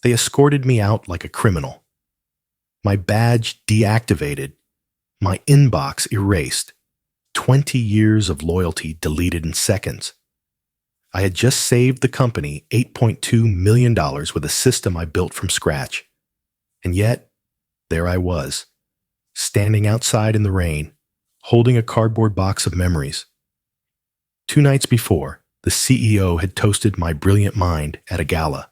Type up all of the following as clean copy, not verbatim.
They escorted me out like a criminal. My badge deactivated, my inbox erased, 20 years of loyalty deleted in seconds. I had just saved the company $8.2 million with a system I built from scratch. And yet, there I was, standing outside in the rain, holding a cardboard box of memories. 2 nights before, the CEO had toasted my brilliant mind at a gala.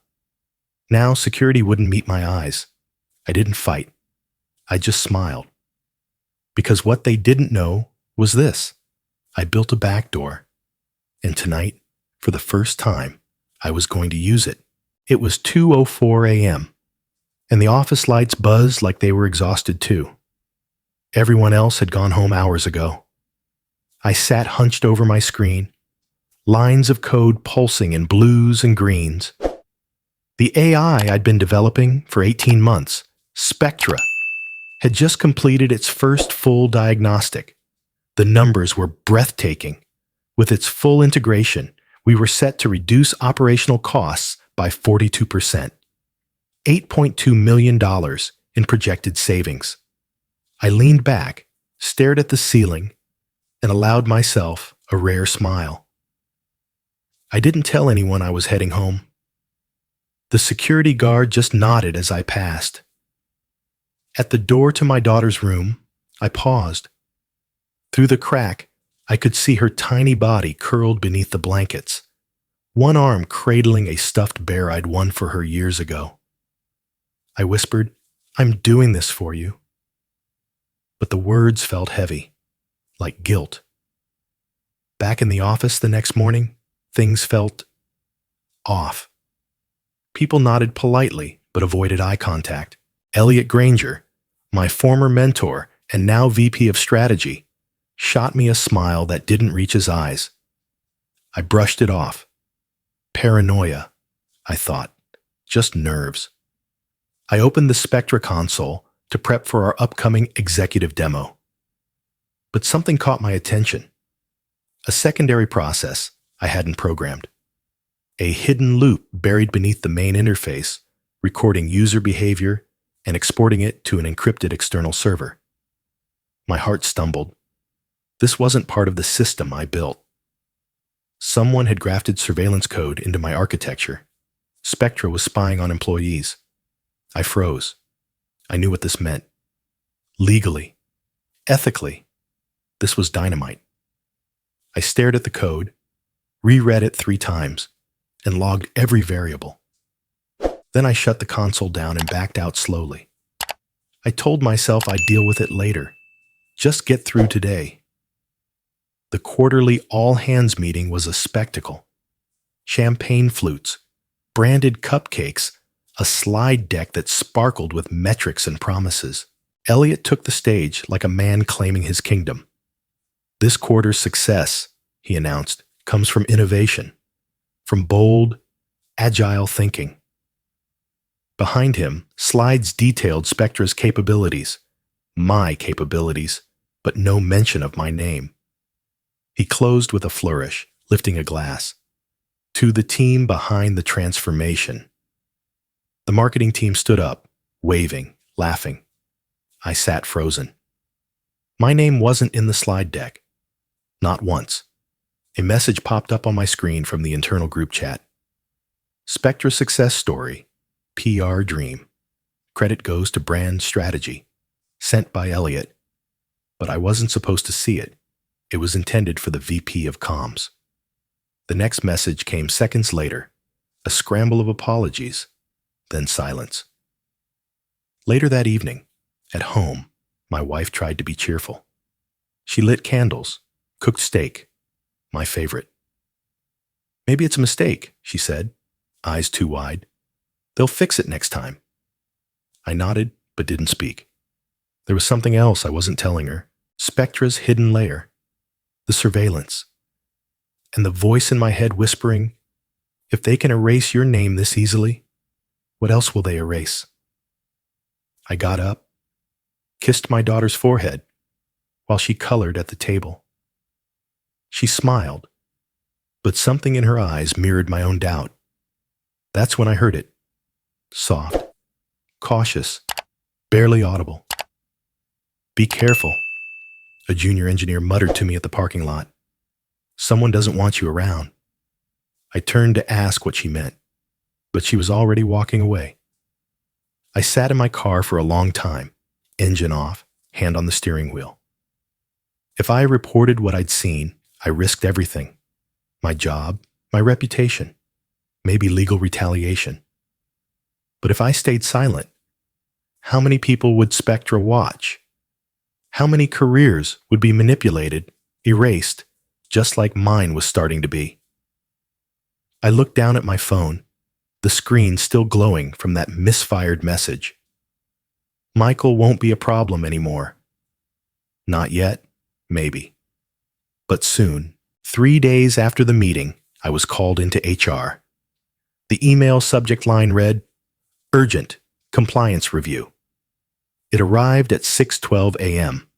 Now security wouldn't meet my eyes. I didn't fight. I just smiled. Because what they didn't know was this. I built a back door. And tonight, for the first time, I was going to use it. It was 2:04 a.m., and the office lights buzzed like they were exhausted too. Everyone else had gone home hours ago. I sat hunched over my screen, lines of code pulsing in blues and greens. The AI I'd been developing for 18 months, Spectra, had just completed its first full diagnostic. The numbers were breathtaking. With its full integration, we were set to reduce operational costs by 42%. $8.2 million in projected savings. I leaned back, stared at the ceiling, and allowed myself a rare smile. I didn't tell anyone I was heading home. The security guard just nodded as I passed. At the door to my daughter's room, I paused. Through the crack, I could see her tiny body curled beneath the blankets, one arm cradling a stuffed bear I'd won for her years ago. I whispered, "I'm doing this for you." But the words felt heavy, like guilt. Back in the office the next morning, things felt off. People nodded politely but avoided eye contact. Elliot Granger, my former mentor and now VP of Strategy, shot me a smile that didn't reach his eyes. I brushed it off. Paranoia, I thought. Just nerves. I opened the Spectra console to prep for our upcoming executive demo. But something caught my attention. A secondary process I hadn't programmed. A hidden loop buried beneath the main interface, recording user behavior and exporting it to an encrypted external server. My heart stumbled. This wasn't part of the system I built. Someone had grafted surveillance code into my architecture. Spectra was spying on employees. I froze. I knew what this meant. Legally, ethically, this was dynamite. I stared at the code, reread it 3 times, and logged every variable. Then I shut the console down and backed out slowly. I told myself I'd deal with it later. Just get through today. The quarterly all-hands meeting was a spectacle. Champagne flutes, branded cupcakes, a slide deck that sparkled with metrics and promises. Elliot took the stage like a man claiming his kingdom. This quarter's success, he announced, comes from innovation, from bold, agile thinking. Behind him, slides detailed Spectra's capabilities, my capabilities, but no mention of my name. He closed with a flourish, lifting a glass. To the team behind the transformation. The marketing team stood up, waving, laughing. I sat frozen. My name wasn't in the slide deck. Not once. A message popped up on my screen from the internal group chat. Spectra success story, PR dream. Credit goes to brand strategy. Sent by Elliot. But I wasn't supposed to see it. It was intended for the VP of Comms. The next message came seconds later. A scramble of apologies. Then silence. Later that evening, at home, my wife tried to be cheerful. She lit candles, cooked steak, my favorite. "Maybe it's a mistake," she said, eyes too wide. "They'll fix it next time." I nodded, but didn't speak. There was something else I wasn't telling her. Spectra's hidden layer. The surveillance. And the voice in my head whispering, "If they can erase your name this easily, what else will they erase?" I got up, kissed my daughter's forehead, while she colored at the table. She smiled, but something in her eyes mirrored my own doubt. That's when I heard it. soft, cautious, barely audible. "Be careful," a junior engineer muttered to me at the parking lot. "Someone doesn't want you around." I turned to ask what she meant, but she was already walking away. I sat in my car for a long time, engine off, hand on the steering wheel. If I reported what I'd seen, I risked everything: my job, my reputation, maybe legal retaliation. But if I stayed silent, how many people would Spectra watch? How many careers would be manipulated, erased, just like mine was starting to be? I looked down at my phone, the screen still glowing from that misfired message. Michael won't be a problem anymore. Not yet, maybe. But soon, 3 days after the meeting, I was called into HR. The email subject line read, "Urgent, compliance review." It arrived at 6:12 a.m.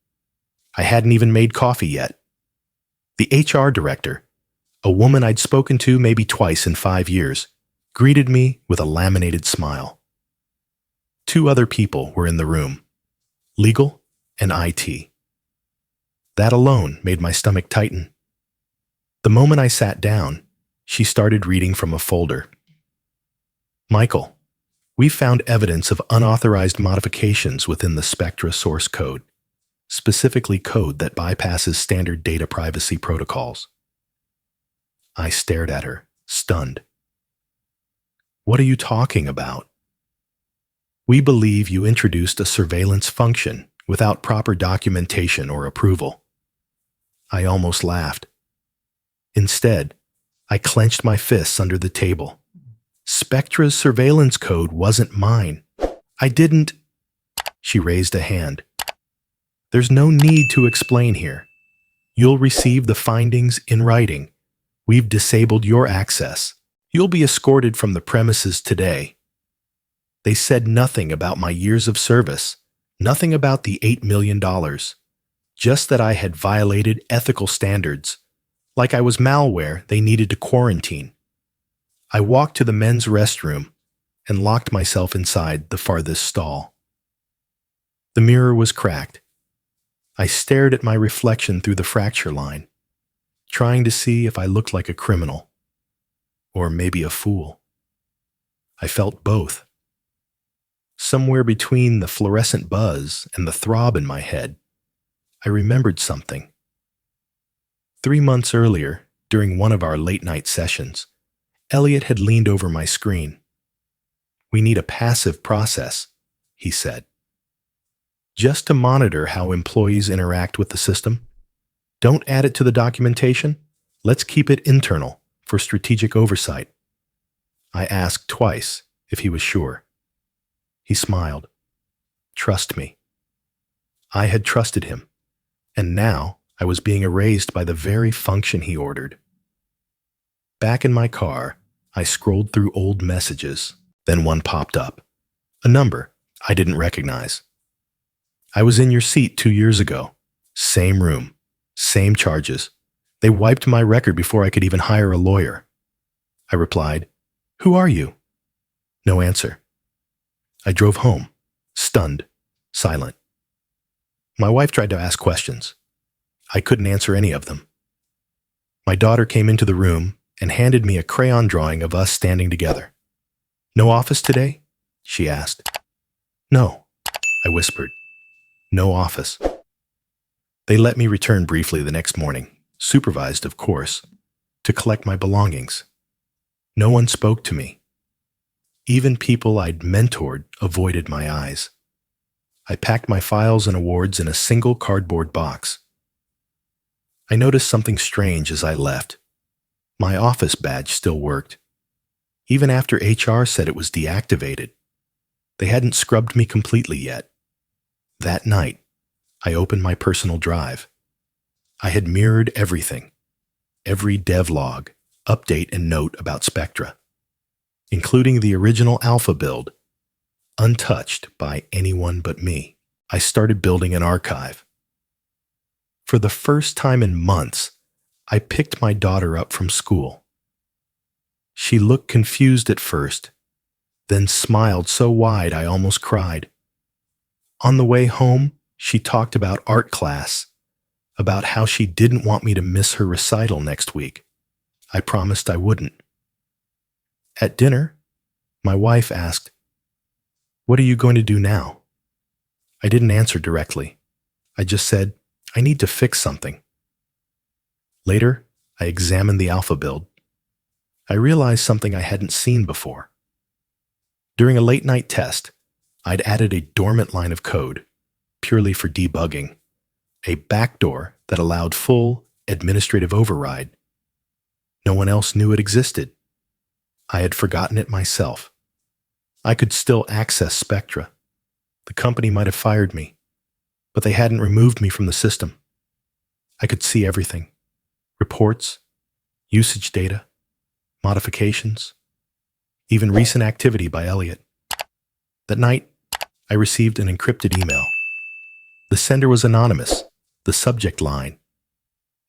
I hadn't even made coffee yet. The HR director, a woman I'd spoken to maybe twice in 5 years, greeted me with a laminated smile. 2 other people were in the room, legal and IT. That alone made my stomach tighten. The moment I sat down, she started reading from a folder. "Michael, we found evidence of unauthorized modifications within the Spectra source code, specifically code that bypasses standard data privacy protocols." I stared at her, stunned. "What are you talking about?" "We believe you introduced a surveillance function without proper documentation or approval." I almost laughed. Instead, I clenched my fists under the table. Spectra's surveillance code wasn't mine. I didn't... She raised a hand. "There's no need to explain here. You'll receive the findings in writing. We've disabled your access. You'll be escorted from the premises today." They said nothing about my years of service, nothing about the $8 million, just that I had violated ethical standards, like I was malware they needed to quarantine. I walked to the men's restroom and locked myself inside the farthest stall. The mirror was cracked. I stared at my reflection through the fracture line, trying to see if I looked like a criminal, or maybe a fool. I felt both. Somewhere between the fluorescent buzz and the throb in my head, I remembered something. 3 months earlier, during one of our late-night sessions, Elliot had leaned over my screen. "We need a passive process," he said. "Just to monitor how employees interact with the system. Don't add it to the documentation. Let's keep it internal for strategic oversight." I asked twice if he was sure. He smiled. Trust me. I had trusted him, and now I was being erased by the very function he ordered. Back in my car, I scrolled through old messages. Then one popped up. A number I didn't recognize. "I was in your seat 2 years ago. Same room. Same charges. They wiped my record before I could even hire a lawyer." I replied, "Who are you?" No answer. I drove home, stunned, silent. My wife tried to ask questions. I couldn't answer any of them. My daughter came into the room and handed me a crayon drawing of us standing together. "No office today?" she asked. "No," I whispered. "No office." They let me return briefly the next morning, supervised, of course, to collect my belongings. No one spoke to me. Even people I'd mentored avoided my eyes. I packed my files and awards in a single cardboard box. I noticed something strange as I left. My office badge still worked. Even after HR said it was deactivated, they hadn't scrubbed me completely yet. That night, I opened my personal drive. I had mirrored everything, every devlog, update, and note about Spectra, including the original alpha build, untouched by anyone but me. I started building an archive. For the first time in months, I picked my daughter up from school. She looked confused at first, then smiled so wide I almost cried. On the way home, she talked about art class, about how she didn't want me to miss her recital next week. I promised I wouldn't. At dinner, my wife asked, "What are you going to do now?" I didn't answer directly. I just said, "I need to fix something." Later, I examined the alpha build. I realized something I hadn't seen before. During a late-night test, I'd added a dormant line of code, purely for debugging, a backdoor that allowed full administrative override. No one else knew it existed. I had forgotten it myself. I could still access Spectra. The company might have fired me, but they hadn't removed me from the system. I could see everything: reports, usage data, modifications, even recent activity by Elliot. That night, I received an encrypted email. The sender was anonymous. The subject line,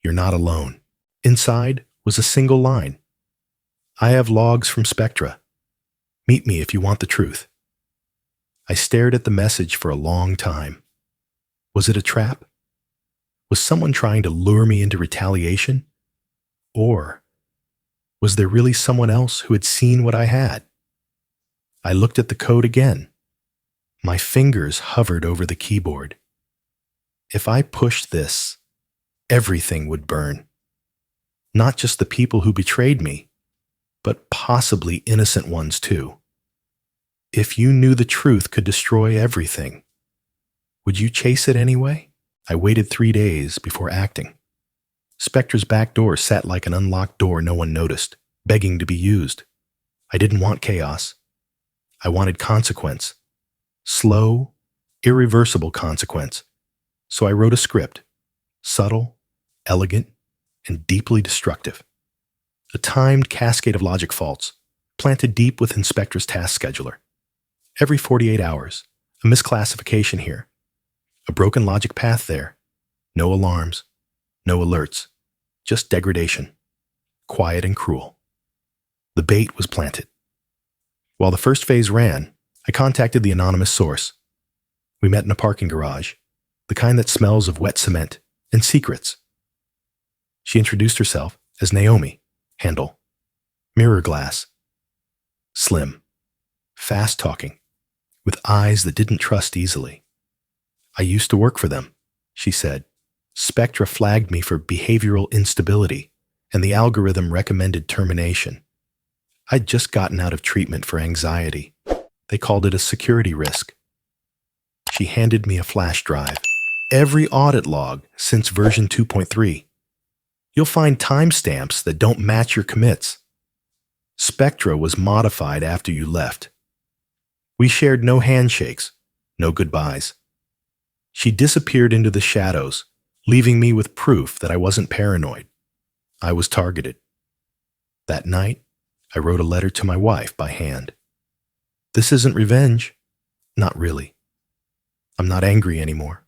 "You're not alone." Inside was a single line: "I have logs from Spectra. Meet me if you want the truth." I stared at the message for a long time. Was it a trap? Was someone trying to lure me into retaliation? Or was there really someone else who had seen what I had? I looked at the code again. My fingers hovered over the keyboard. If I pushed this, everything would burn. Not just the people who betrayed me, but possibly innocent ones too. If you knew the truth could destroy everything, would you chase it anyway? I waited 3 days before acting. Spectra's back door sat like an unlocked door no one noticed, begging to be used. I didn't want chaos. I wanted consequence. Slow, irreversible consequence. So I wrote a script, subtle, elegant, and deeply destructive. A timed cascade of logic faults, planted deep within Spectra's task scheduler. Every 48 hours, a misclassification here, a broken logic path there. No alarms, no alerts, just degradation, quiet and cruel. The bait was planted. While the first phase ran, I contacted the anonymous source. We met in a parking garage, the kind that smells of wet cement and secrets. She introduced herself as Naomi, handle, mirror glass, slim, fast-talking, with eyes that didn't trust easily. "I used to work for them," she said. "Spectra flagged me for behavioral instability, and the algorithm recommended termination. I'd just gotten out of treatment for anxiety. They called it a security risk." She handed me a flash drive. Every audit log since version 2.3. You'll find timestamps that don't match your commits. Spectra was modified after you left. We shared no handshakes, no goodbyes. She disappeared into the shadows, leaving me with proof that I wasn't paranoid. I was targeted. That night, I wrote a letter to my wife by hand. This isn't revenge. Not really. I'm not angry anymore.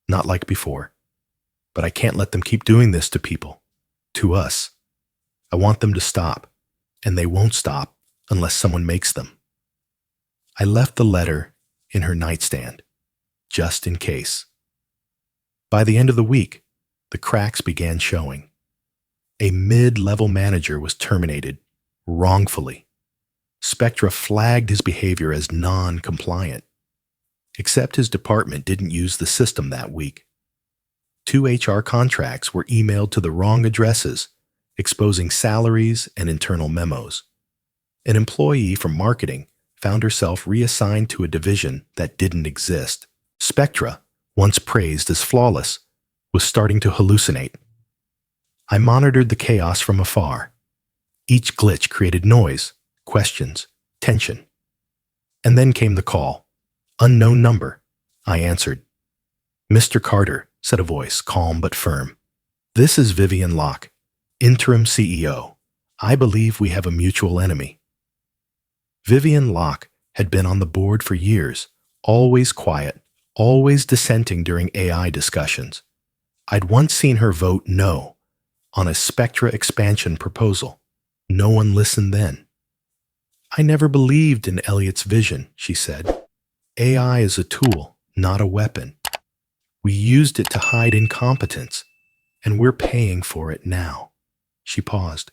Not like before. But I can't let them keep doing this to people. To us. I want them to stop. And they won't stop unless someone makes them. I left the letter in her nightstand, just in case. By the end of the week, the cracks began showing. A mid-level manager was terminated, wrongfully. Spectra flagged his behavior as non-compliant. Except his department didn't use the system that week. 2 HR contracts were emailed to the wrong addresses, exposing salaries and internal memos. An employee from marketing found herself reassigned to a division that didn't exist. Spectra, once praised as flawless, was starting to hallucinate. I monitored the chaos from afar. Each glitch created noise, questions, tension. And then came the call. Unknown number. I answered. "Mr. Carter," said a voice, calm but firm. "This is Vivian Locke, interim CEO. I believe we have a mutual enemy." Vivian Locke had been on the board for years, always quiet, always dissenting during AI discussions. I'd once seen her vote no on a Spectra expansion proposal. No one listened then. I never believed in Elliot's vision, she said. AI is a tool, not a weapon. We used it to hide incompetence, and we're paying for it now. She paused.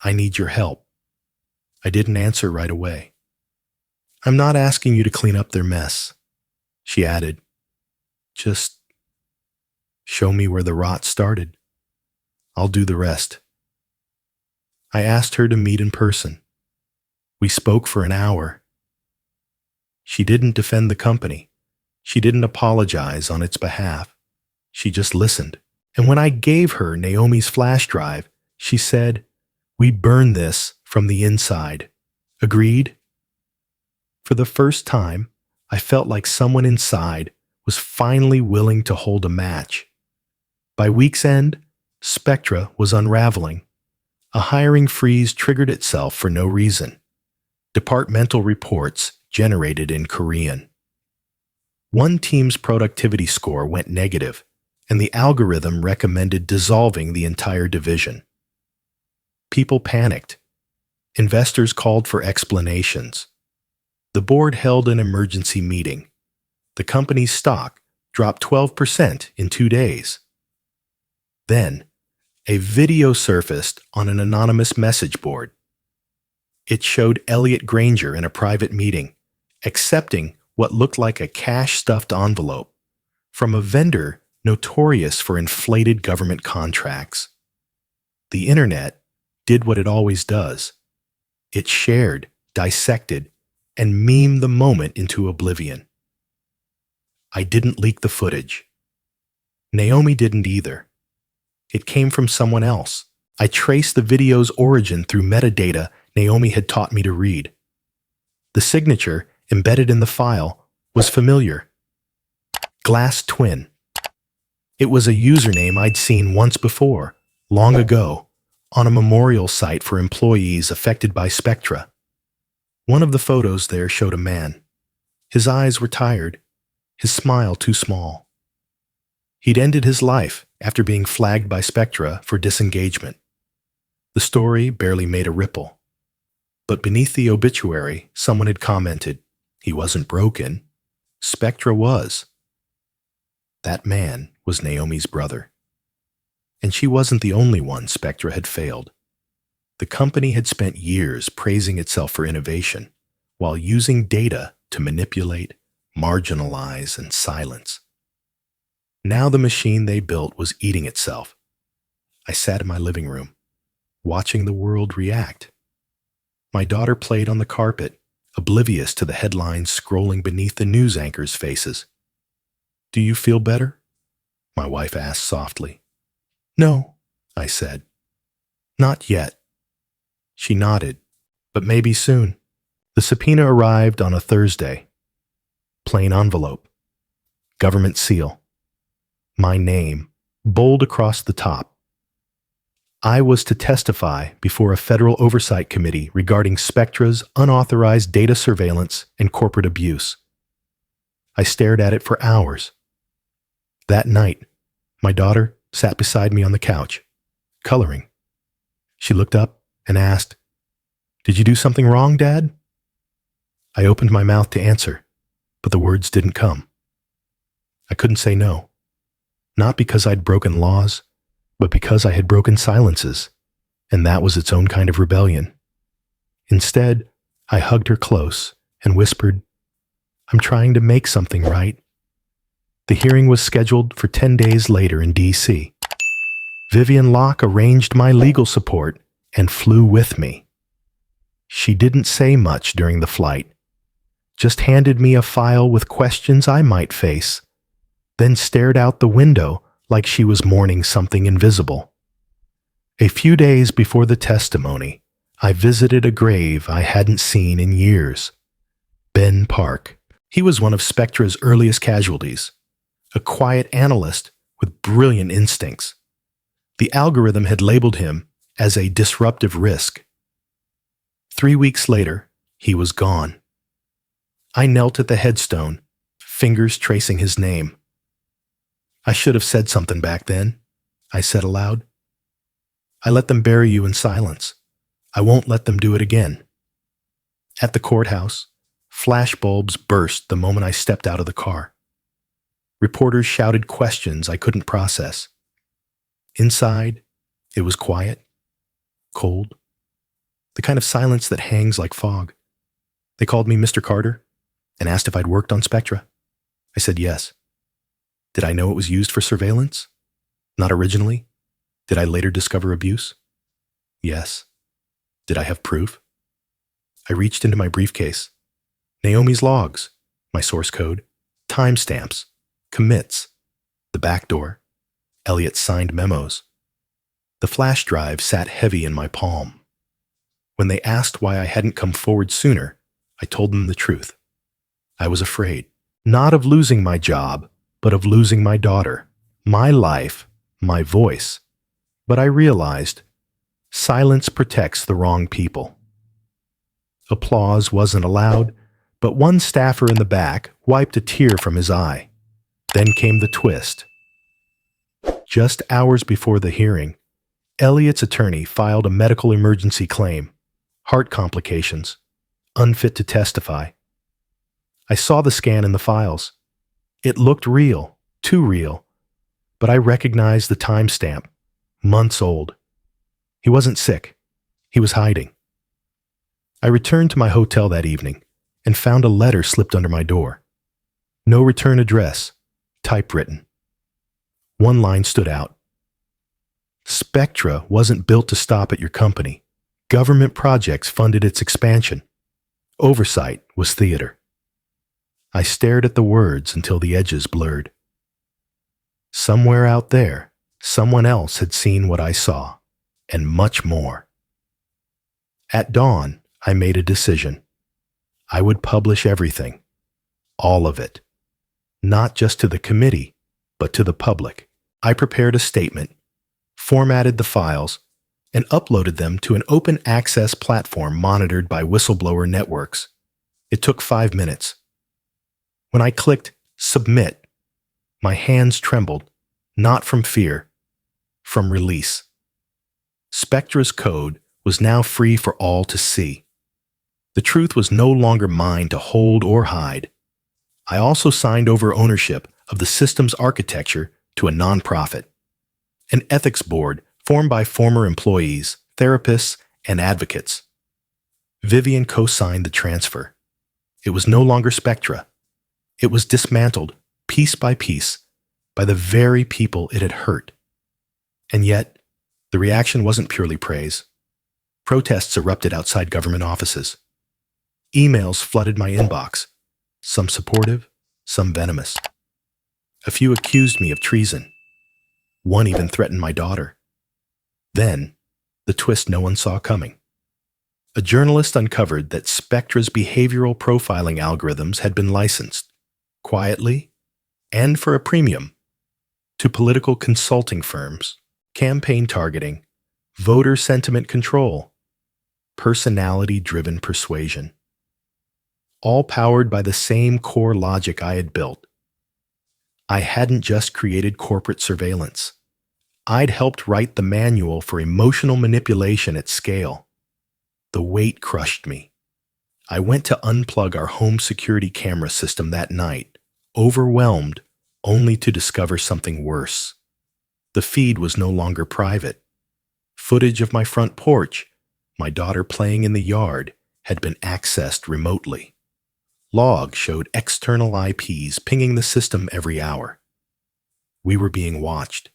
I need your help. I didn't answer right away. I'm not asking you to clean up their mess, she added. Just show me where the rot started. I'll do the rest. I asked her to meet in person. We spoke for an hour. She didn't defend the company. She didn't apologize on its behalf. She just listened. And when I gave her Naomi's flash drive, she said, "We burn this from the inside. Agreed?" For the first time, I felt like someone inside was finally willing to hold a match. By week's end, Spectra was unraveling. A hiring freeze triggered itself for no reason. Departmental reports generated in Korean. One team's productivity score went negative, and the algorithm recommended dissolving the entire division. People panicked. Investors called for explanations. The board held an emergency meeting. The company's stock dropped 12% in 2 days. Then, a video surfaced on an anonymous message board. It showed Elliot Granger in a private meeting, accepting what looked like a cash-stuffed envelope from a vendor notorious for inflated government contracts. The internet did what it always does. It shared, dissected, and memed the moment into oblivion. I didn't leak the footage. Naomi didn't either. It came from someone else. I traced the video's origin through metadata Naomi had taught me to read. The signature, embedded in the file, was familiar. Glass Twin. It was a username I'd seen once before, long ago, on a memorial site for employees affected by Spectra. One of the photos there showed a man. His eyes were tired, his smile too small. He'd ended his life after being flagged by Spectra for disengagement. The story barely made a ripple. But beneath the obituary, someone had commented, he wasn't broken. Spectra was. That man was Naomi's brother. And she wasn't the only one Spectra had failed. The company had spent years praising itself for innovation, while using data to manipulate, marginalize, and silence. Now the machine they built was eating itself. I sat in my living room, watching the world react. My daughter played on the carpet, oblivious to the headlines scrolling beneath the news anchors' faces. "Do you feel better?" my wife asked softly. "No," I said. "Not yet." She nodded, "But maybe soon." The subpoena arrived on a Thursday. Plain envelope. Government seal. My name, bold across the top. I was to testify before a federal oversight committee regarding Spectra's unauthorized data surveillance and corporate abuse. I stared at it for hours. That night, my daughter sat beside me on the couch, coloring. She looked up and asked, "Did you do something wrong, Dad?" I opened my mouth to answer, but the words didn't come. I couldn't say no. Not because I'd broken laws, but because I had broken silences, and that was its own kind of rebellion. Instead, I hugged her close and whispered, "I'm trying to make something right." The hearing was scheduled for 10 days later in D.C. Vivian Locke arranged my legal support and flew with me. She didn't say much during the flight, just handed me a file with questions I might face, then stared out the window like she was mourning something invisible. A few days before the testimony, I visited a grave I hadn't seen in years. Ben Park. He was one of Spectra's earliest casualties, a quiet analyst with brilliant instincts. The algorithm had labeled him as a disruptive risk. 3 weeks later, he was gone. I knelt at the headstone, fingers tracing his name. "I should have said something back then," I said aloud. "I let them bury you in silence. I won't let them do it again." At the courthouse, flashbulbs burst the moment I stepped out of the car. Reporters shouted questions I couldn't process. Inside, it was quiet, cold, the kind of silence that hangs like fog. They called me Mr. Carter and asked if I'd worked on Spectra. I said yes. Did I know it was used for surveillance? Not originally. Did I later discover abuse? Yes. Did I have proof? I reached into my briefcase. Naomi's logs, my source code, timestamps, commits, the back door, Elliot's signed memos. The flash drive sat heavy in my palm. When they asked why I hadn't come forward sooner, I told them the truth. I was afraid, not of losing my job, but of losing my daughter, my life, my voice. But I realized silence protects the wrong people. Applause wasn't allowed, but one staffer in the back wiped a tear from his eye. Then came the twist. Just hours before the hearing, Elliot's attorney filed a medical emergency claim, heart complications, unfit to testify. I saw the scan in the files. It looked real, too real, but I recognized the timestamp, months old. He wasn't sick. He was hiding. I returned to my hotel that evening and found a letter slipped under my door. No return address, typewritten. One line stood out. Spectra wasn't built to stop at your company. Government projects funded its expansion. Oversight was theater. I stared at the words until the edges blurred. Somewhere out there, someone else had seen what I saw, and much more. At dawn, I made a decision. I would publish everything, all of it, not just to the committee, but to the public. I prepared a statement, formatted the files, and uploaded them to an open access platform monitored by whistleblower networks. It took 5 minutes. When I clicked submit, my hands trembled, not from fear, from release. Spectra's code was now free for all to see. The truth was no longer mine to hold or hide. I also signed over ownership of the system's architecture to a nonprofit, an ethics board formed by former employees, therapists, and advocates. Vivian co-signed the transfer. It was no longer Spectra. It was dismantled, piece by piece, by the very people it had hurt. And yet, the reaction wasn't purely praise. Protests erupted outside government offices. Emails flooded my inbox, some supportive, some venomous. A few accused me of treason. One even threatened my daughter. Then, the twist no one saw coming. A journalist uncovered that Spectra's behavioral profiling algorithms had been licensed, quietly, and for a premium, to political consulting firms, campaign targeting, voter sentiment control, personality-driven persuasion. All powered by the same core logic I had built. I hadn't just created corporate surveillance. I'd helped write the manual for emotional manipulation at scale. The weight crushed me. I went to unplug our home security camera system that night, overwhelmed, only to discover something worse. The feed was no longer private. Footage of my front porch, my daughter playing in the yard, had been accessed remotely. Logs showed external IPs pinging the system every hour. We were being watched.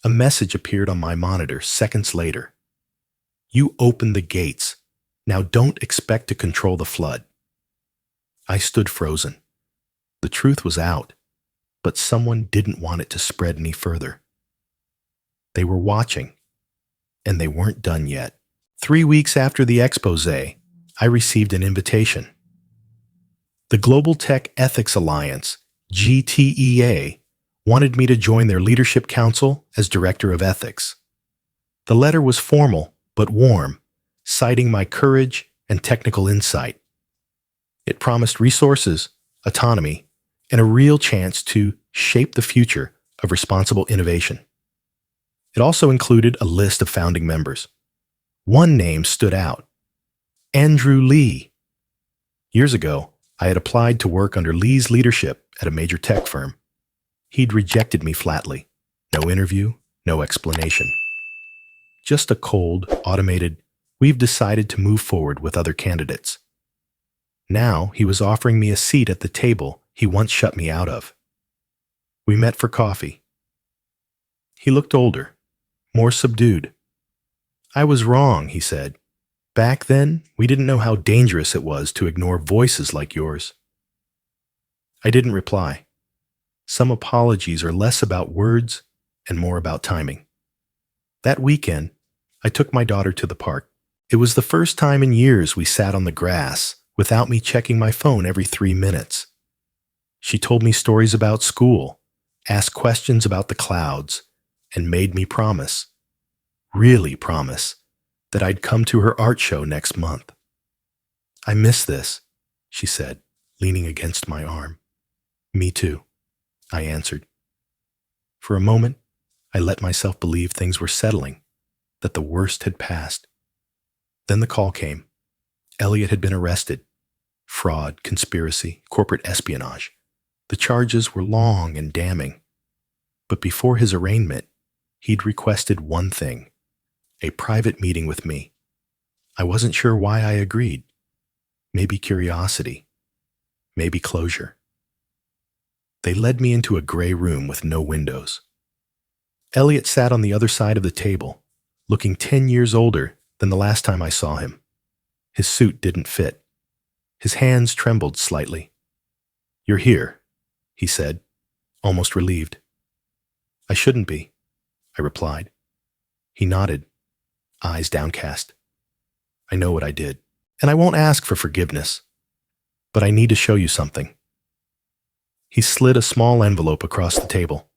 A message appeared on my monitor seconds later. You opened the gates. Now don't expect to control the flood. I stood frozen. The truth was out, but someone didn't want it to spread any further. They were watching, and they weren't done yet. 3 weeks after the expose, I received an invitation. The Global Tech Ethics Alliance, GTEA, wanted me to join their leadership council as director of ethics. The letter was formal but warm, citing my courage and technical insight. It promised resources, autonomy, and a real chance to shape the future of responsible innovation. It also included a list of founding members. One name stood out: Andrew Lee, Years ago, I had applied to work under Lee's leadership at a major tech firm. He'd rejected me flatly. No interview, no explanation. Just a cold, automated, "We've decided to move forward with other candidates." Now he was offering me a seat at the table he once shut me out of. We met for coffee. He looked older, more subdued. "I was wrong," he said. "Back then, we didn't know how dangerous it was to ignore voices like yours." I didn't reply. Some apologies are less about words and more about timing. That weekend, I took my daughter to the park. It was the first time in years we sat on the grass without me checking my phone every 3 minutes. She told me stories about school, asked questions about the clouds, and made me promise, really promise, that I'd come to her art show next month. "I miss this," she said, leaning against my arm. "Me too," I answered. For a moment, I let myself believe things were settling, that the worst had passed. Then the call came. Elliot had been arrested. Fraud, conspiracy, corporate espionage. The charges were long and damning. But before his arraignment, he'd requested one thing: a private meeting with me. I wasn't sure why I agreed. Maybe curiosity. Maybe closure. They led me into a gray room with no windows. Elliot sat on the other side of the table, looking 10 years older than the last time I saw him. His suit didn't fit. His hands trembled slightly. "You're here," he said, almost relieved. "I shouldn't be," I replied. He nodded, eyes downcast. "I know what I did, and I won't ask for forgiveness. But I need to show you something." He slid a small envelope across the table.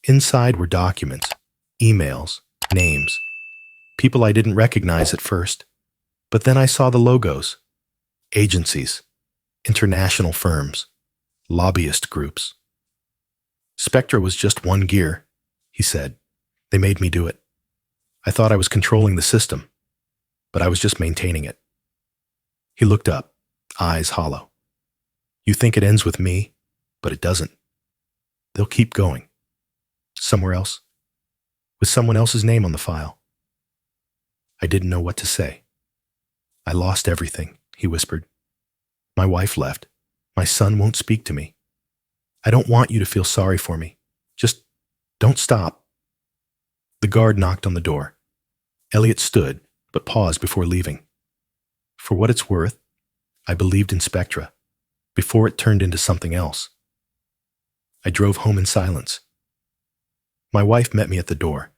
Inside were documents, emails, names, people I didn't recognize at first. But then I saw the logos: agencies, international firms, lobbyist groups. "Spectra was just one gear," he said. "They made me do it. I thought I was controlling the system, but I was just maintaining it." He looked up, eyes hollow. "You think it ends with me, but it doesn't. They'll keep going. Somewhere else, with someone else's name on the file." I didn't know what to say. "I lost everything," he whispered. "My wife left. My son won't speak to me. I don't want you to feel sorry for me. Just don't stop." The guard knocked on the door. Elliot stood, but paused before leaving. For what it's worth, I believed in Spectra, before it turned into something else. I drove home in silence. My wife met me at the door,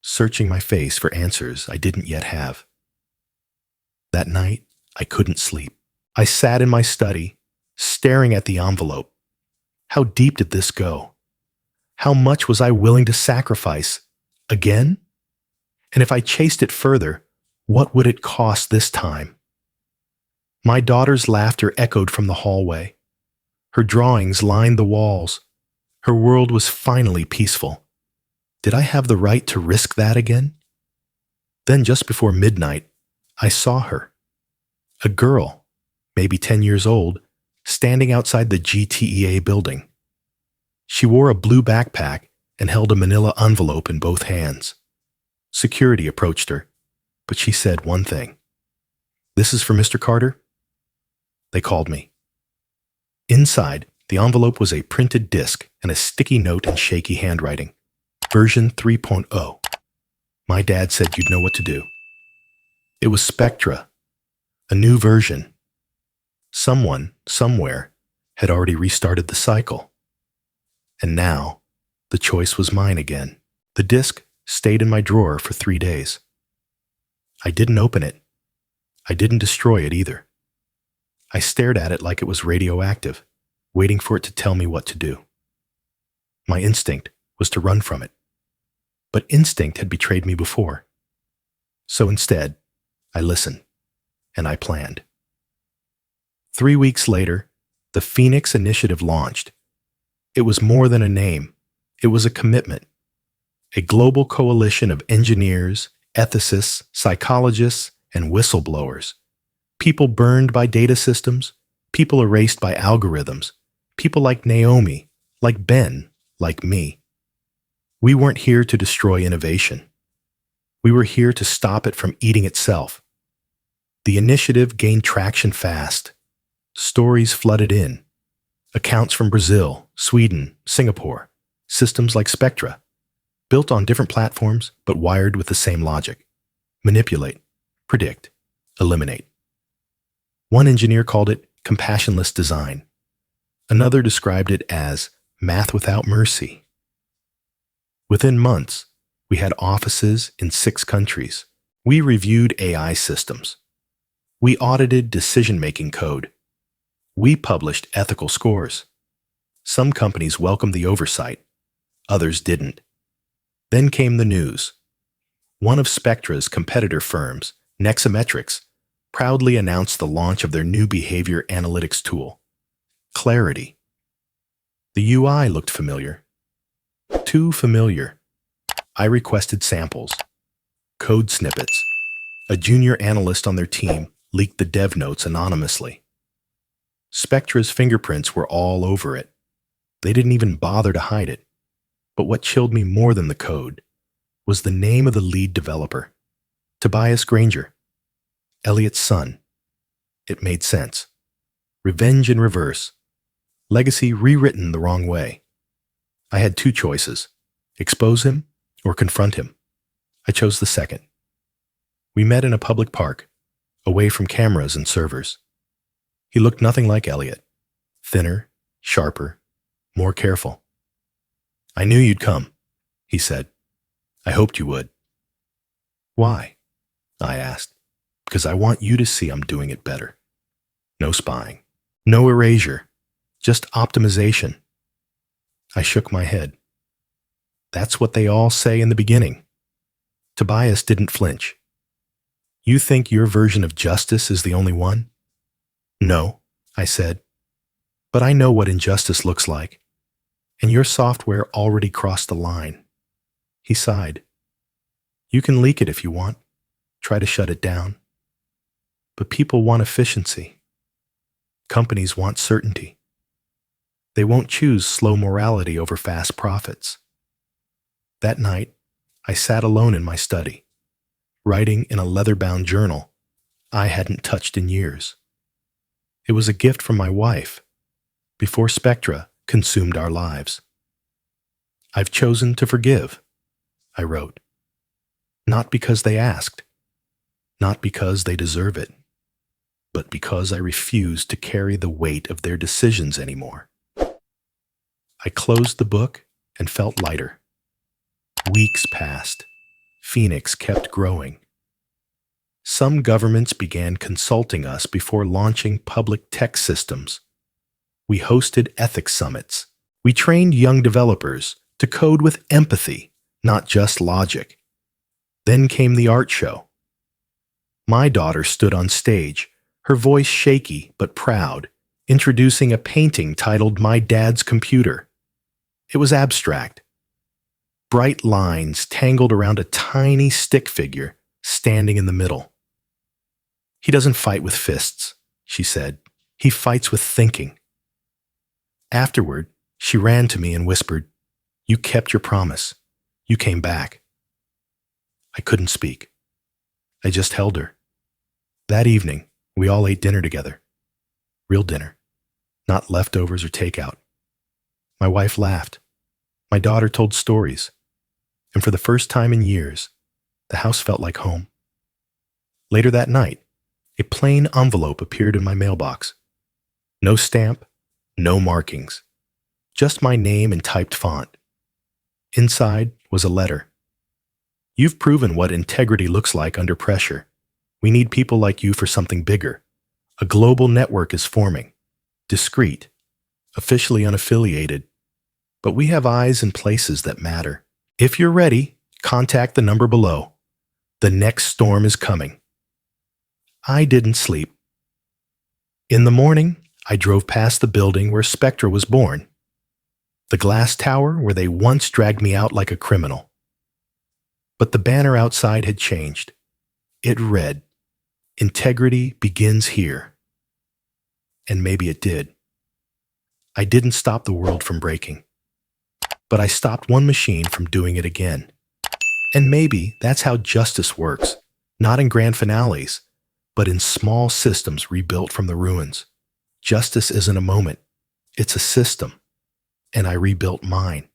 searching my face for answers I didn't yet have. That night, I couldn't sleep. I sat in my study, staring at the envelope. How deep did this go? How much was I willing to sacrifice? Again? And if I chased it further, what would it cost this time? My daughter's laughter echoed from the hallway. Her drawings lined the walls. Her world was finally peaceful. Did I have the right to risk that again? Then just before midnight, I saw her. A girl, maybe 10 years old, standing outside the GTEA building. She wore a blue backpack and held a manila envelope in both hands. Security approached her, but she said one thing: "This is for Mr. Carter?" They called me. Inside, the envelope was a printed disc and a sticky note in shaky handwriting. Version 3.0. My dad said you'd know what to do. It was Spectra, a new version. Someone, somewhere, had already restarted the cycle. And now, the choice was mine again. The disc stayed in my drawer for 3 days. I didn't open it. I didn't destroy it either. I stared at it like it was radioactive, waiting for it to tell me what to do. My instinct was to run from it. But instinct had betrayed me before. So instead, I listened, and I planned. 3 weeks later, the Phoenix Initiative launched. It was more than a name. It was a commitment. A global coalition of engineers, ethicists, psychologists, and whistleblowers. People burned by data systems, people erased by algorithms, people like Naomi, like Ben, like me. We weren't here to destroy innovation. We were here to stop it from eating itself. The initiative gained traction fast. Stories flooded in. Accounts from Brazil, Sweden, Singapore, systems like Spectra, built on different platforms but wired with the same logic. Manipulate, predict, eliminate. One engineer called it compassionless design. Another described it as math without mercy. Within months, we had offices in 6 countries. We reviewed AI systems. We audited decision-making code. We published ethical scores. Some companies welcomed the oversight. Others didn't. Then came the news. One of Spectra's competitor firms, Nexametrics, proudly announced the launch of their new behavior analytics tool, Clarity. The UI looked familiar. Too familiar. I requested samples, code snippets. A junior analyst on their team leaked the dev notes anonymously. Spectra's fingerprints were all over it. They didn't even bother to hide it. But what chilled me more than the code was the name of the lead developer, Tobias Granger, Elliot's son. It made sense. Revenge in reverse. Legacy rewritten the wrong way. I had 2 choices, expose him or confront him. I chose the second. We met in a public park, away from cameras and servers. He looked nothing like Elliot. Thinner, sharper, more careful. I knew you'd come, he said. I hoped you would. Why? I asked. Because I want you to see I'm doing it better. No spying. No erasure. Just optimization. I shook my head. That's what they all say in the beginning. Tobias didn't flinch. You think your version of justice is the only one? No, I said. But I know what injustice looks like. And your software already crossed the line. He sighed. You can leak it if you want. Try to shut it down. But people want efficiency. Companies want certainty. They won't choose slow morality over fast profits. That night, I sat alone in my study, writing in a leather-bound journal I hadn't touched in years. It was a gift from my wife, before Spectra consumed our lives. I've chosen to forgive, I wrote. Not because they asked, not because they deserve it, but because I refuse to carry the weight of their decisions anymore. I closed the book and felt lighter. Weeks passed. Phoenix kept growing. Some governments began consulting us before launching public tech systems. We hosted ethics summits. We trained young developers to code with empathy, not just logic. Then came the art show. My daughter stood on stage, her voice shaky but proud, introducing a painting titled My Dad's Computer. It was abstract. Bright lines tangled around a tiny stick figure standing in the middle. He doesn't fight with fists, she said. He fights with thinking. Afterward, she ran to me and whispered, You kept your promise. You came back. I couldn't speak. I just held her. That evening, we all ate dinner together. Real dinner, not leftovers or takeout. My wife laughed. My daughter told stories. And for the first time in years, the house felt like home. Later that night, a plain envelope appeared in my mailbox. No stamp, no markings, just my name in typed font. Inside was a letter. You've proven what integrity looks like under pressure. We need people like you for something bigger. A global network is forming. Discreet, officially unaffiliated. But we have eyes in places that matter. If you're ready, contact the number below. The next storm is coming. I didn't sleep. In the morning, I drove past the building where Spectra was born. The glass tower where they once dragged me out like a criminal. But the banner outside had changed. It read, Integrity begins here. And maybe it did. I didn't stop the world from breaking, but I stopped one machine from doing it again. And maybe that's how justice works, not in grand finales, but in small systems rebuilt from the ruins. Justice isn't a moment, it's a system, and I rebuilt mine.